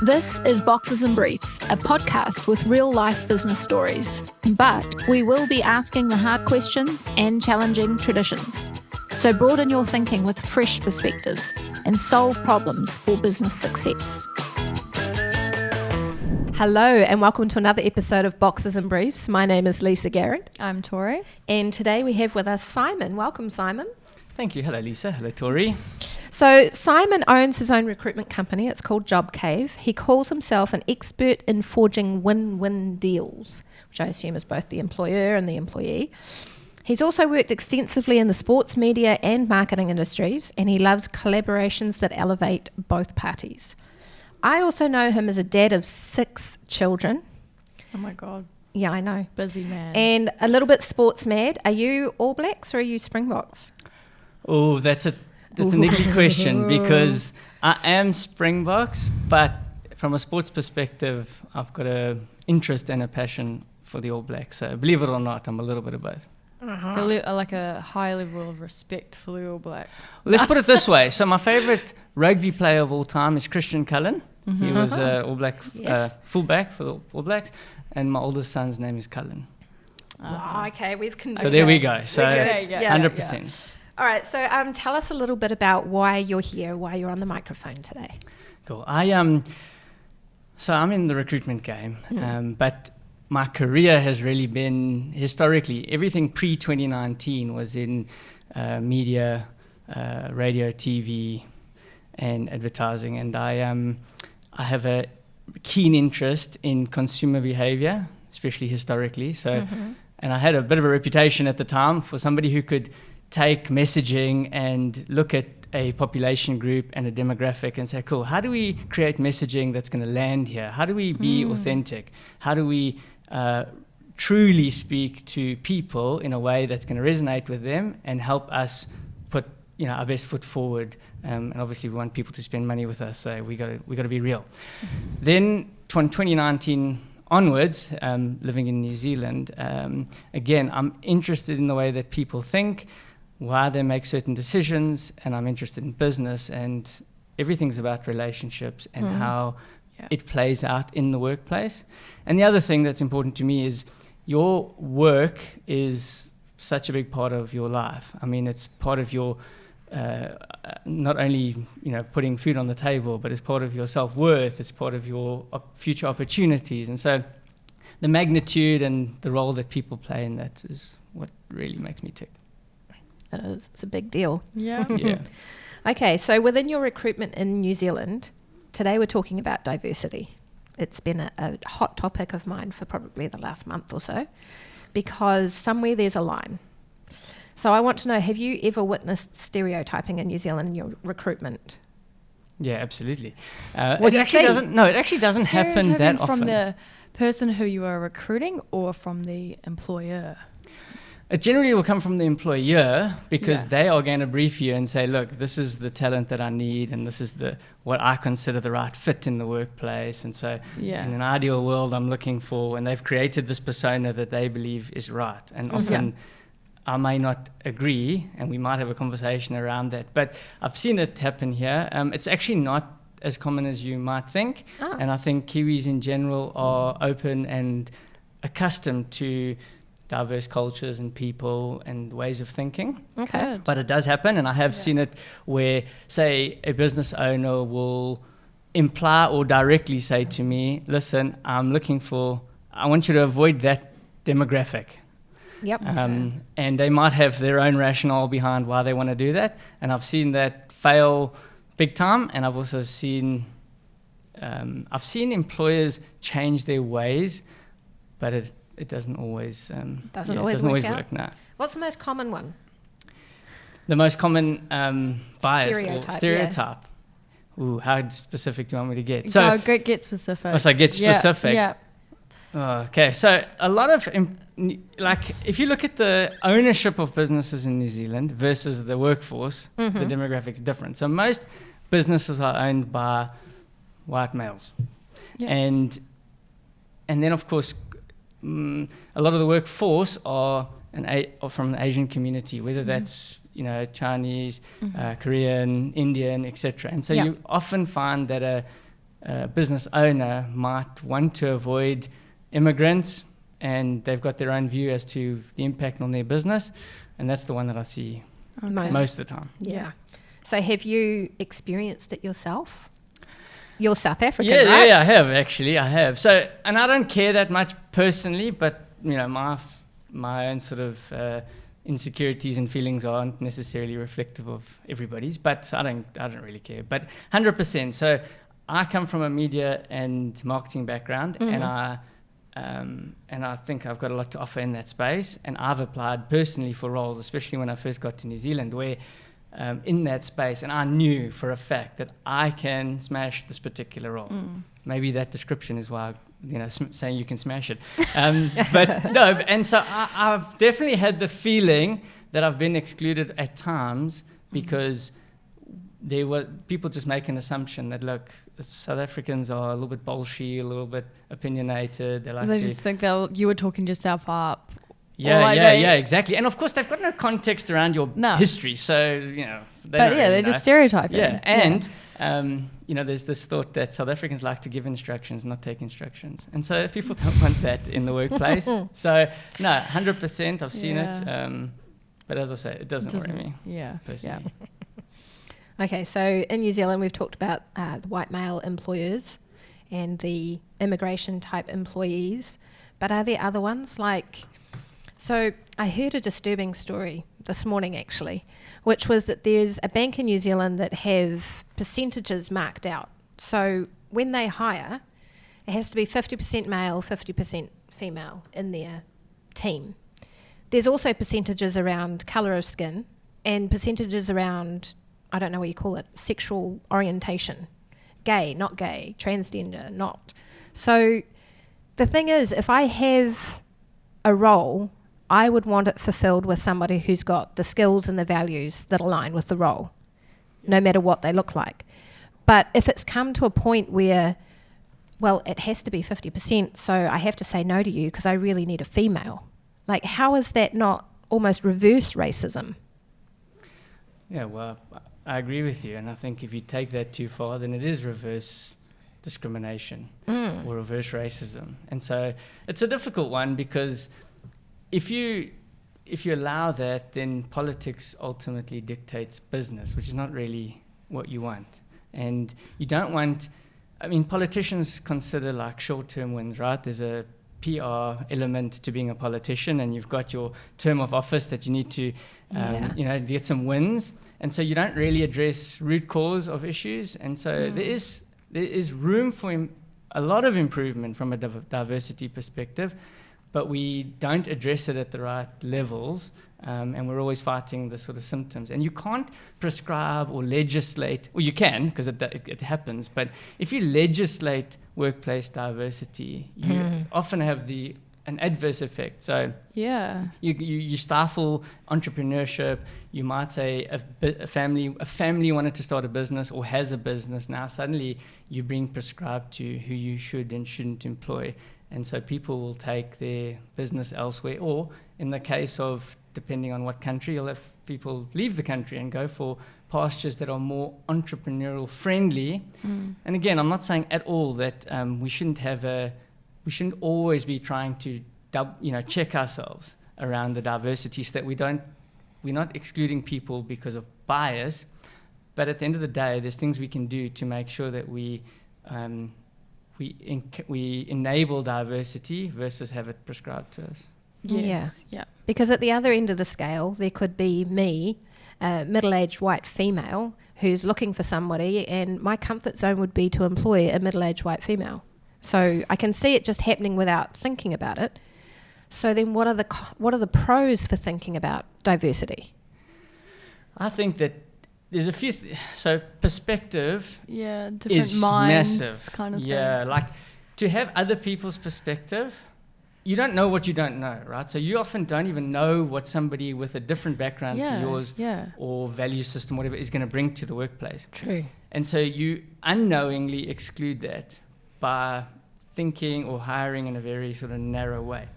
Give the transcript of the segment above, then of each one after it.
This is Boxes and Briefs, a podcast with real-life business stories. But we will be asking the hard questions and challenging traditions. So broaden your thinking with fresh perspectives and solve problems for business success. Hello and welcome to another episode of Boxes and Briefs. My name is Lisa Garrett. I'm Tori. And today we have with us Simon. Welcome, Simon. Thank you. Hello, Lisa. Hello, Tori. So Simon owns his own recruitment company. It's called Job Cave. He calls himself an expert in forging win-win deals, which I assume is both the employer and the employee. He's also worked extensively in the sports media and marketing industries, and he loves collaborations that elevate both parties. I also know him as a dad of 6 children. Oh my God. Yeah, I know. Busy man. And a little bit sports mad. Are you All Blacks or are you Springboks? Oh, that's an icky question because I am Springboks, but from a sports perspective, I've got an interest and a passion for the All Blacks. So believe it or not, I'm a little bit of both. Like a high level of respect for the All Blacks. Let's put it this way. So my favourite rugby player of all time is Christian Cullen. Mm-hmm. He was All Black fullback for the All Blacks, and my oldest son's name is Cullen. Wow, okay, we've So there we go. So 100%. Yeah. All right, so tell us a little bit about why you're here, why you're on the microphone today. Cool. So I'm in the recruitment game, but my career has really been, historically, everything pre-2019 was in media, radio, TV, and advertising. And I have a keen interest in consumer behavior, especially historically. So, and I had a bit of a reputation at the time for somebody who could take messaging and look at a population group and a demographic and say, cool, how do we create messaging that's going to land here? How do we be authentic? How do we truly speak to people in a way that's going to resonate with them and help us put our best foot forward? And obviously we want people to spend money with us, so we got to be real. Then 2019 onwards, living in New Zealand, again, I'm interested in the way that people think, why they make certain decisions, and I'm interested in business, and everything's about relationships and how it plays out in the workplace. And the other thing that's important to me is your work is such a big part of your life. I mean, it's part of your not only putting food on the table, but it's part of your self-worth, it's part of your future opportunities. And so the magnitude and the role that people play in that is what really makes me tick. It is. It's a big deal. Yeah. Yeah. Okay, so within your recruitment in New Zealand, today we're talking about diversity. It's been a hot topic of mine for probably the last month or so, because somewhere there's a line. So I want to know, have you ever witnessed stereotyping in New Zealand in your recruitment? Yeah, absolutely. What do you think? It actually doesn't happen that often. From the person who you are recruiting or from the employer? It generally will come from the employer because they are going to brief you and say, look, this is the talent that I need and this is what I consider the right fit in the workplace. And so in an ideal world, I'm looking for, and they've created this persona that they believe is right. And often I may not agree and we might have a conversation around that. But I've seen it happen here. It's actually not as common as you might think. And I think Kiwis in general are open and accustomed to diverse cultures and people and ways of thinking. Okay. But it does happen, and I have seen it where, say, a business owner will imply or directly say to me, listen, I want you to avoid that demographic. Yep. And they might have their own rationale behind why they want to do that, and I've seen that fail big time, and I've also seen employers change their ways, but it doesn't always work. No. What's the most common one? The most common bias Stereotype, or stereotype. Yeah. Ooh, how specific do you want me to get? So get specific. Oh, so get specific. Yeah. Oh, okay, so a lot of if you look at the ownership of businesses in New Zealand versus the workforce, the demographic's different. So most businesses are owned by white males, and then of course. A lot of the workforce are from the Asian community, whether that's Chinese, Korean, Indian, etc. And so you often find that business owner might want to avoid immigrants, and they've got their own view as to the impact on their business, and that's the one that I see most of the time. Yeah. So have you experienced it yourself? You're South African, yeah, right? Yeah, I have. So, and I don't care that much personally, but my own sort of insecurities and feelings aren't necessarily reflective of everybody's. But so I don't really care. But 100%. So I come from a media and marketing background, and I think I've got a lot to offer in that space. And I've applied personally for roles, especially when I first got to New Zealand, where in that space, and I knew for a fact that I can smash this particular role. Maybe that description is why, saying you can smash it. But no, and so I've definitely had the feeling that I've been excluded at times because there were people just make an assumption that, look, South Africans are a little bit bolshy, a little bit opinionated. They just think you were talking yourself up. Yeah, exactly. And of course, they've got no context around your history, so they're just stereotyping. Yeah, and there's this thought that South Africans like to give instructions, not take instructions, and so people don't want that in the workplace. So no, 100%, I've seen it, but as I say, it doesn't worry me. Yeah, personally. Yeah. Okay, so in New Zealand, we've talked about the white male employers and the immigration type employees, but are there other ones like? So I heard a disturbing story this morning, actually, which was that there's a bank in New Zealand that have percentages marked out. So when they hire, it has to be 50% male, 50% female in their team. There's also percentages around colour of skin and percentages around, I don't know what you call it, sexual orientation. Gay, not gay, transgender, not. So the thing is, if I have a role, I would want it fulfilled with somebody who's got the skills and the values that align with the role, no matter what they look like. But if it's come to a point where, well, it has to be 50%, so I have to say no to you because I really need a female. Like, how is that not almost reverse racism? Yeah, well, I agree with you. And I think if you take that too far, then it is reverse discrimination or reverse racism. And so it's a difficult one because if you allow that, then politics ultimately dictates business, which is not really what you want. And you don't want, politicians consider like short-term wins, right? There's a PR element to being a politician, and you've got your term of office that you need to, get some wins. And so you don't really address root cause of issues. And so there is room for a lot of improvement from a diversity perspective, but we don't address it at the right levels, and we're always fighting the sort of symptoms. And you can't prescribe or legislate, well, you can, because it happens, but if you legislate workplace diversity, you often have an adverse effect. So you stifle entrepreneurship. You might say a family wanted to start a business or has a business. Now suddenly you're being prescribed to who you should and shouldn't employ. And so people will take their business elsewhere, or in the case of, depending on what country, you'll have people leave the country and go for pastures that are more entrepreneurial friendly. And again, I'm not saying at all that we shouldn't always be trying to check ourselves around the diversity, so that we're not excluding people because of bias. But at the end of the day, there's things we can do to make sure that we enable diversity versus have it prescribed to us. Yes. Yeah. Because at the other end of the scale, there could be me, a middle-aged white female, who's looking for somebody, and my comfort zone would be to employ a middle-aged white female. So I can see it just happening without thinking about it. So then what are the pros for thinking about diversity? I think that there's a few, so perspective different is minds massive. Kind of thing. Yeah, like to have other people's perspective, you don't know what you don't know, right? So you often don't even know what somebody with a different background to yours or value system, whatever, is going to bring to the workplace. True. And so you unknowingly exclude that by thinking or hiring in a very sort of narrow way.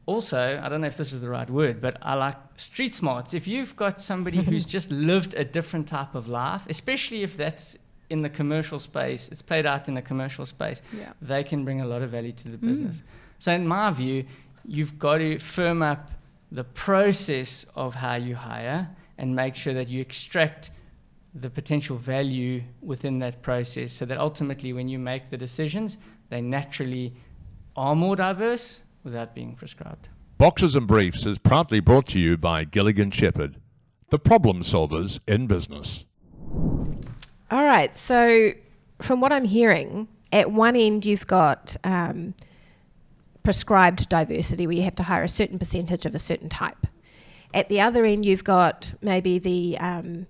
Also, I don't know if this is the right word, but I like street smarts. If you've got somebody who's just lived a different type of life, especially if that's in the commercial space, it's played out in a commercial space, they can bring a lot of value to the business. So in my view, you've got to firm up the process of how you hire and make sure that you extract the potential value within that process, so that ultimately when you make the decisions, they naturally are more diverse without being prescribed. Boxes and Briefs is proudly brought to you by Gilligan Shepherd, the problem solvers in business. All right, so from what I'm hearing, at one end you've got prescribed diversity where you have to hire a certain percentage of a certain type. At the other end you've got maybe the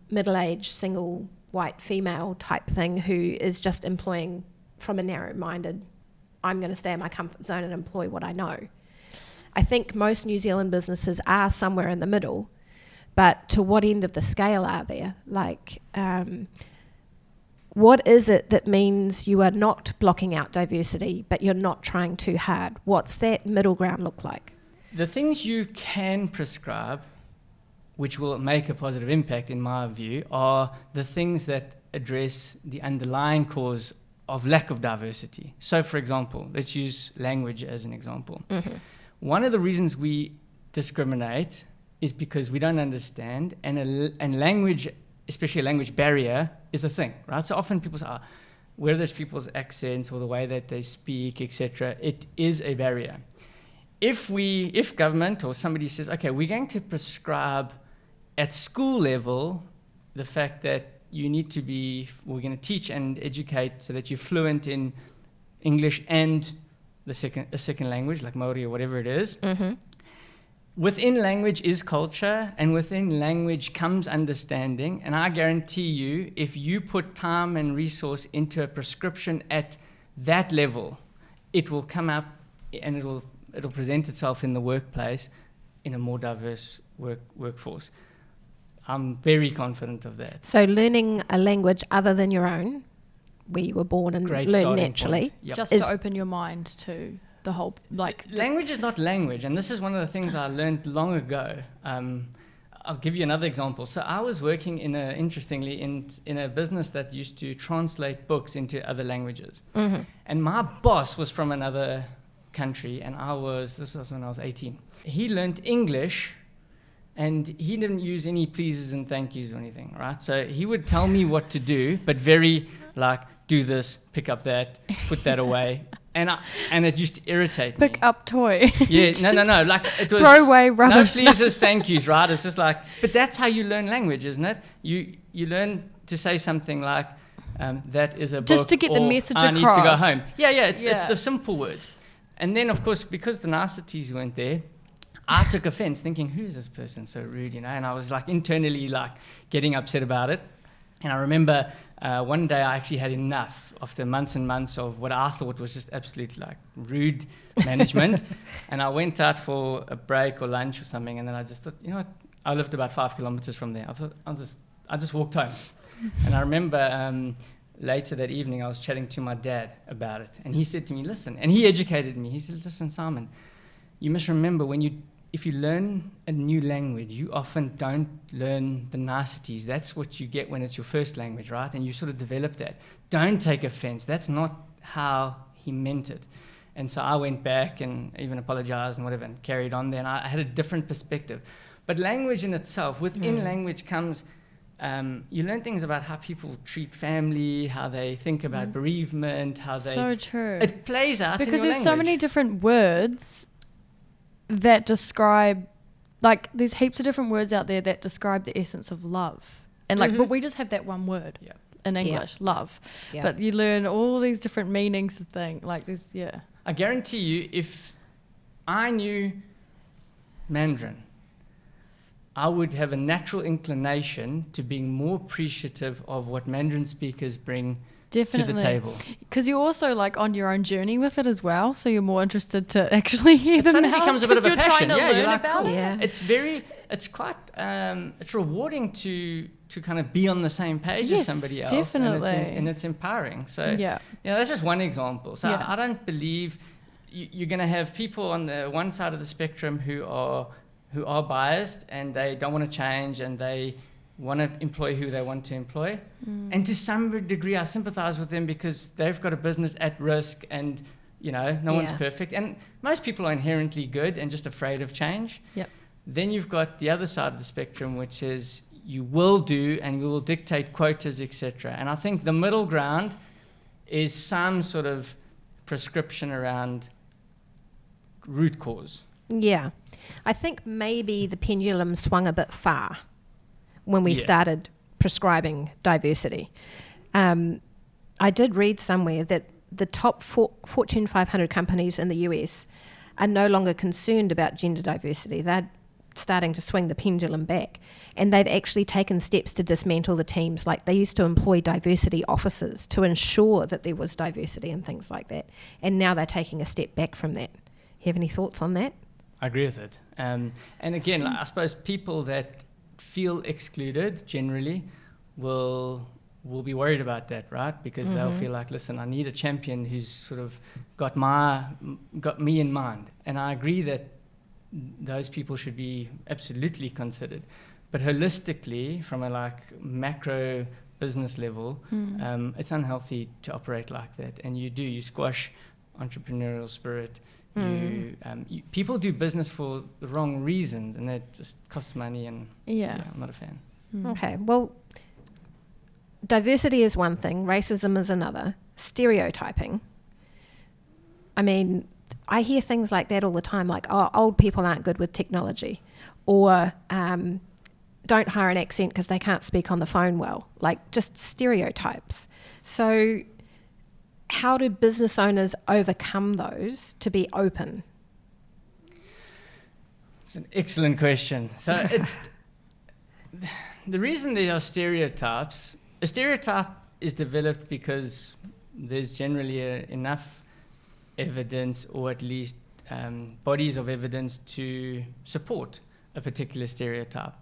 middle-aged single white female type thing who is just employing from a narrow-minded, I'm going to stay in my comfort zone and employ what I know. I think most New Zealand businesses are somewhere in the middle, but to what end of the scale are there? Like, what is it that means you are not blocking out diversity, but you're not trying too hard? What's that middle ground look like? The things you can prescribe, which will make a positive impact in my view, are the things that address the underlying cause of lack of diversity. So for example, let's use language as an example. One of the reasons we discriminate is because we don't understand, and language, especially a language barrier, is a thing, right? So often people say, whether it's people's accents or the way that they speak, etc., it is a barrier. If government or somebody says, okay, we're going to prescribe at school level the fact that we're going to teach and educate so that you're fluent in English and a second language, like Maori or whatever it is. Within language is culture, and within language comes understanding. And I guarantee you, if you put time and resource into a prescription at that level, it will come up and it'll present itself in the workplace in a more diverse workforce. I'm very confident of that. So learning a language other than your own, where you were born and learn naturally. Yep. Just to open your mind to the whole, language is not language, and this is one of the things I learned long ago. I'll give you another example. So I was working in a business that used to translate books into other languages. And my boss was from another country, and this was when I was 18. He learned English, and he didn't use any pleases and thank yous or anything, right? So he would tell me what to do, but very do this, pick up that, put that away. And it used to irritate me. pick up toy. Yeah, no. Like it was throw away rubbish. No pleases, thank yous, right? It's just but that's how you learn language, isn't it? You learn to say something like, that is a book. Just to get the message across. I need to go home. Yeah, it's the simple words. And then, of course, because the niceties weren't there, I took offense, thinking, who is this person so rude, And I was internally getting upset about it. And I remember one day I actually had enough after months and months of what I thought was just absolute rude management. And I went out for a break or lunch or something, and then I just thought, I lived about 5 kilometers from there. I thought I just walked home. And I remember later that evening I was chatting to my dad about it, and he said to me, listen, and he educated me. He said, listen, Simon, you must remember if you learn a new language, you often don't learn the niceties. That's what you get when it's your first language, right? And you sort of develop that. Don't take offense. That's not how he meant it. And so I went back and even apologized and whatever and carried on there. And I had a different perspective. But language in itself, within language comes, you learn things about how people treat family, how they think about bereavement, how they... So true. It plays out because in your language. Because there's so many different words that describe, there's heaps of different words out there that describe the essence of love. And but we just have that one word in English, love. Yeah. But you learn all these different meanings of things, I guarantee you, if I knew Mandarin, I would have a natural inclination to being more appreciative of what Mandarin speakers bring to the table. Because you're also on your own journey with it as well, so you're more interested to actually hear them suddenly out. Becomes a bit of a passion. You're You're learn about cool. it. Yeah. It's quite it's rewarding to kind of be on the same page as somebody else. Definitely. And it's empowering. So that's just one example. So I don't believe you're going to have people on the one side of the spectrum who are biased and they don't want to change and they want to employ who they want to employ. And to some degree, I sympathize with them because they've got a business at risk and, no one's perfect. And most people are inherently good and just afraid of change. Yep. Then you've got the other side of the spectrum, which is you will do and we will dictate quotas, etc. And I think the middle ground is some sort of prescription around root cause. Yeah. I think maybe the pendulum swung a bit far when we started prescribing diversity. I did read somewhere that the top Fortune 500 companies in the US are no longer concerned about gender diversity. They're starting to swing the pendulum back, and they've actually taken steps to dismantle the teams. Like they used to employ diversity officers to ensure that there was diversity and things like that, and now they're taking a step back from that. You have any thoughts on that? I agree with it. And again, I suppose people that feel excluded generally will be worried about that, right? Because they'll feel like, listen, I need a champion who's sort of got me in mind. And I agree that those people should be absolutely considered. But holistically, from a macro business level, it's unhealthy to operate like that. And you squash entrepreneurial spirit. People do business for the wrong reasons, and that just costs money. And I'm not a fan. Okay, well, diversity is one thing, racism is another, stereotyping. I mean, I hear things like that all the time, like, oh, old people aren't good with technology, or don't hire an accent because they can't speak on the phone well, like just stereotypes. So how do business owners overcome those to be open? It's an excellent question. So it's the reason there are stereotypes. A stereotype is developed because there's generally enough evidence, or at least bodies of evidence, to support a particular stereotype.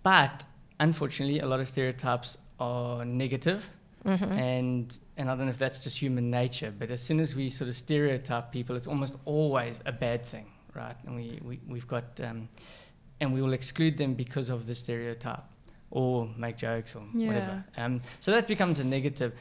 But unfortunately, a lot of stereotypes are negative, and I don't know if that's just human nature, but as soon as we sort of stereotype people, it's almost always a bad thing, right? And we've got, and we will exclude them because of the stereotype, or make jokes or whatever. So that becomes a negative.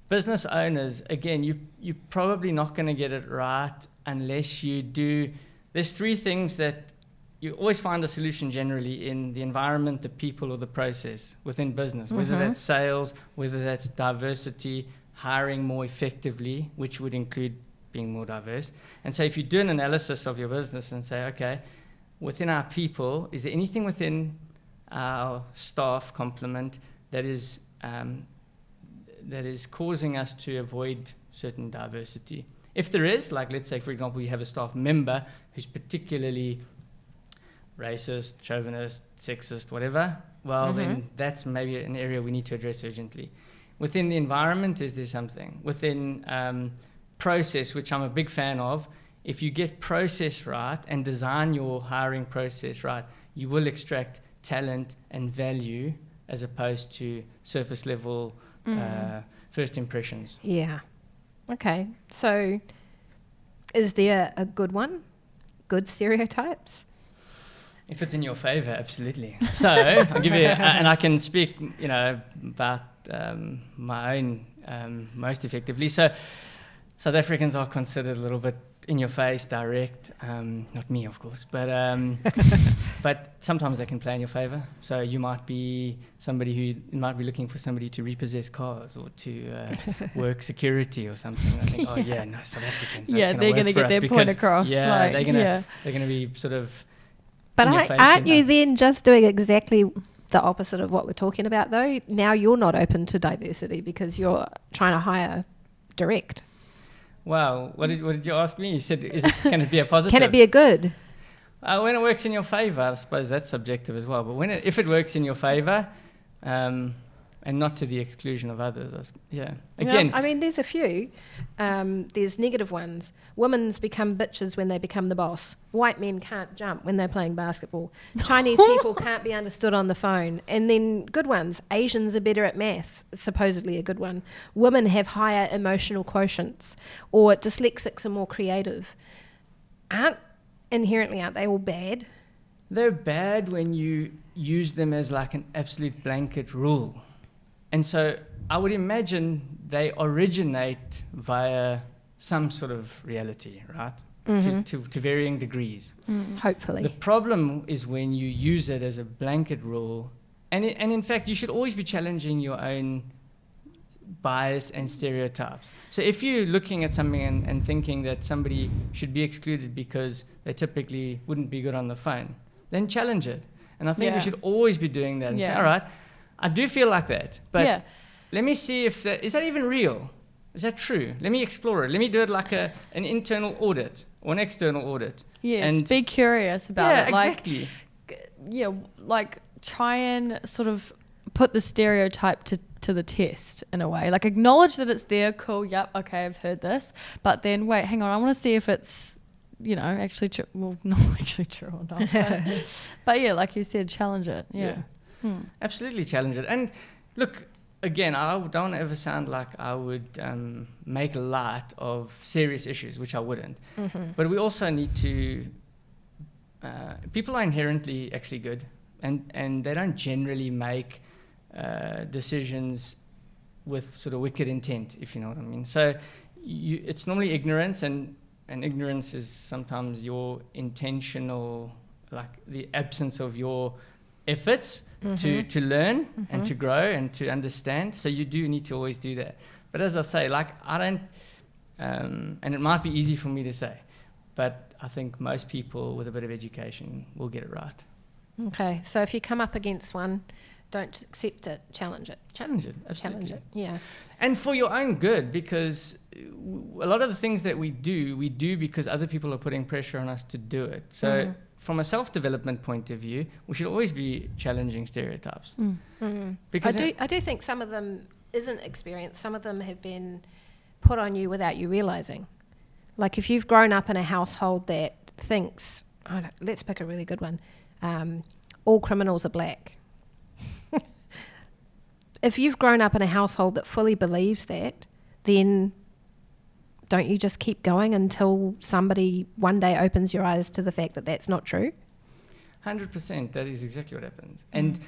Business owners, again, you're probably not going to get it right unless you do. There's three things that you always find a solution generally in the environment, the people, or the process within business, whether that's sales, whether that's diversity, hiring more effectively, which would include being more diverse. And so if you do an analysis of your business and say, okay, within our people, is there anything within our staff complement that is causing us to avoid certain diversity? If there is, like let's say, for example, you have a staff member who's particularly racist, chauvinist, sexist, whatever, well, then that's maybe an area we need to address urgently. Within the environment, is there something? Within process, which I'm a big fan of, if you get process right and design your hiring process right, you will extract talent and value as opposed to surface level first impressions. Yeah. Okay. So is there a good one? Good stereotypes? If it's in your favor, absolutely. So I'll give you, and I can speak, about my own most effectively. So South Africans are considered a little bit in your face, direct. Not me, of course, but sometimes they can play in your favor. So you might be somebody who might be looking for somebody to repossess cars or to work security or something. I think, no, South Africans. They're going to get their point across. Yeah, they're going to be sort of. But aren't you then just doing exactly the opposite of what we're talking about, though? Now you're not open to diversity because you're trying to hire direct. Wow, what did you ask me? You said, can it be a positive? Can it be a good? When it works in your favour, I suppose that's subjective as well. But if it works in your favour, and not to the exclusion of others, Again, I mean, there's a few. There's negative ones. Women's become bitches when they become the boss. White men can't jump when they're playing basketball. Chinese people can't be understood on the phone. And then good ones. Asians are better at maths, supposedly a good one. Women have higher emotional quotients. Or dyslexics are more creative. Aren't they all bad? They're bad when you use them as like an absolute blanket rule. And so I would imagine they originate via some sort of reality, right? To varying degrees. Hopefully. The problem is when you use it as a blanket rule, and in fact, you should always be challenging your own bias and stereotypes. So if you're looking at something and thinking that somebody should be excluded because they typically wouldn't be good on the phone, then challenge it. And I think we should always be doing that and say, all right, I do feel like that, but let me see if is that even real? Is that true? Let me explore it. Let me do it like an internal audit or an external audit. Yes, and be curious about it. Exactly. Like try and sort of put the stereotype to the test in a way. Like acknowledge that it's there. Cool. Yep. Okay. I've heard this. But then wait, hang on. I want to see if it's, actually true. Well, not actually true or not. But yeah, like you said, challenge it. Yeah. Absolutely challenge it. And look, again, I don't ever sound like I would make light of serious issues, which I wouldn't. But we also need to, people are inherently actually good, and they don't generally make decisions with sort of wicked intent, if you know what I mean. So it's normally ignorance, and ignorance is sometimes your intentional, like the absence of your efforts to learn and to grow and to understand. So you do need to always do that. But as I say, like I don't, and it might be easy for me to say, but I think most people with a bit of education will get it right. Okay, so if you come up against one, don't accept it, challenge it. Challenge it, absolutely. Challenge it, yeah. And for your own good, because a lot of the things that we do because other people are putting pressure on us to do it. So from a self-development point of view, we should always be challenging stereotypes. Because I do think some of them isn't experienced. Some of them have been put on you without you realising. Like if you've grown up in a household that thinks, let's pick a really good one, all criminals are black. If you've grown up in a household that fully believes that, then don't you just keep going until somebody one day opens your eyes to the fact that that's not true? 100%, that is exactly what happens. And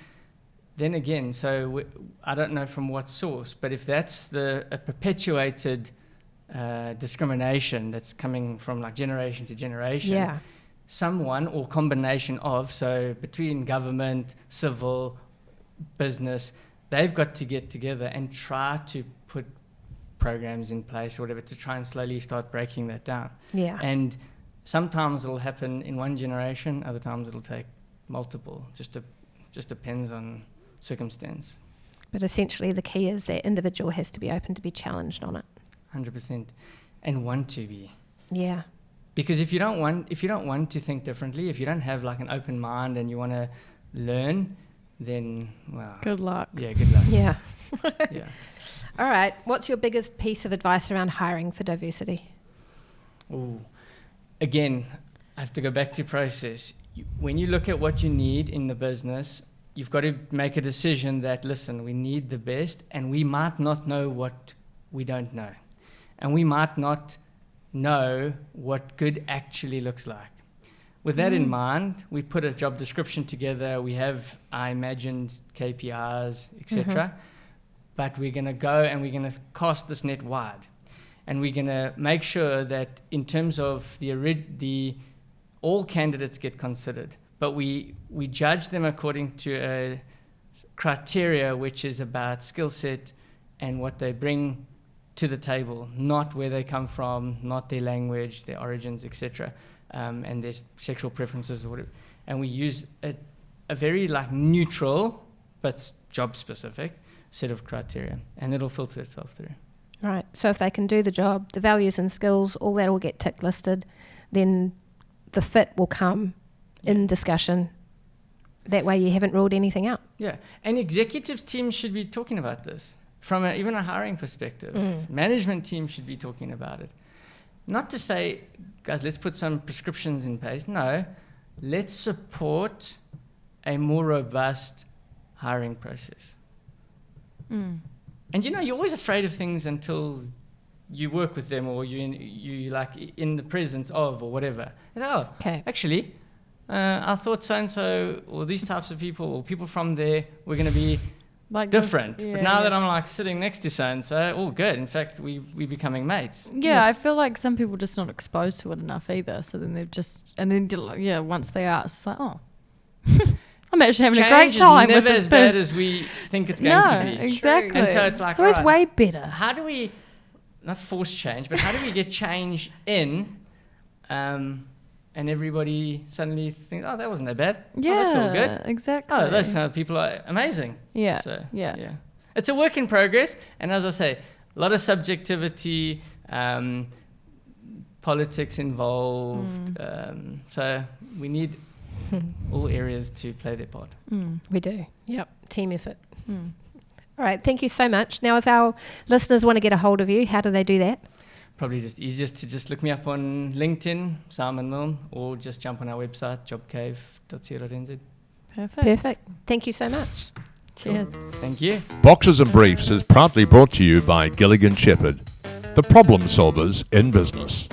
then again, so I don't know from what source, but if that's a perpetuated discrimination that's coming from like generation to generation, someone or combination of, so between government, civil, business, they've got to get together and try to put programs in place or whatever to try and slowly start breaking that down. Yeah. And sometimes it'll happen in one generation, other times it'll take multiple. Just depends on circumstance. But essentially the key is that individual has to be open to be challenged on it. 100%. And want to be. Yeah. Because if you don't want to think differently, if you don't have like an open mind and you want to learn, then good luck. Yeah, good luck. Yeah. Yeah. All right. What's your biggest piece of advice around hiring for diversity? Oh, again, I have to go back to process. When you look at what you need in the business, you've got to make a decision that, listen, we need the best, and we might not know what we don't know. And we might not know what good actually looks like. With that in mind, we put a job description together. We have, I imagined, KPIs, etc. But we're going to go and we're going to cast this net wide. And we're going to make sure that in terms of all candidates get considered. But we judge them according to a criteria which is about skill set and what they bring to the table, not where they come from, not their language, their origins, etc. And their sexual preferences or whatever. And we use a very like neutral but job specific set of criteria, and it'll filter itself through. Right. So if they can do the job, the values and skills, all that will get tick listed, then the fit will come in discussion. That way you haven't ruled anything out. Yeah. And executive teams should be talking about this from even a hiring perspective. Management teams should be talking about it. Not to say, guys, let's put some prescriptions in place. No, let's support a more robust hiring process. And you're always afraid of things until you work with them or you like in the presence of or whatever. And, actually, I thought so-and-so, or these types of people, or people from there, were going to be like different. this, but now that I'm like sitting next to so-and-so, all good. In fact, we're becoming mates. Yeah, I feel like some people just not exposed to it enough either. So then they've just, and then once they are, it's just like, oh, I'm actually having a great time with this person. Change is never as bad person. as we think it's going to be. Exactly. And so it's like, it's always way better. How do we, not force change, but how do we get change in, and everybody suddenly thinks, oh, that wasn't that bad. Yeah, oh, that's all good. Exactly. Oh, those kind of people are amazing. Yeah. So, yeah. It's a work in progress. And as I say, a lot of subjectivity, politics involved. So we need all areas to play their part. We do. Yep. Team effort. All right. Thank you so much. Now, if our listeners want to get a hold of you, how do they do that? Probably just easiest to just look me up on LinkedIn, Simon Milne, or just jump on our website, jobcave.co.nz. Perfect. Thank you so much. Cheers. Cool. Thank you. Boxes and Briefs is proudly brought to you by Gilligan Shepherd, the problem solvers in business.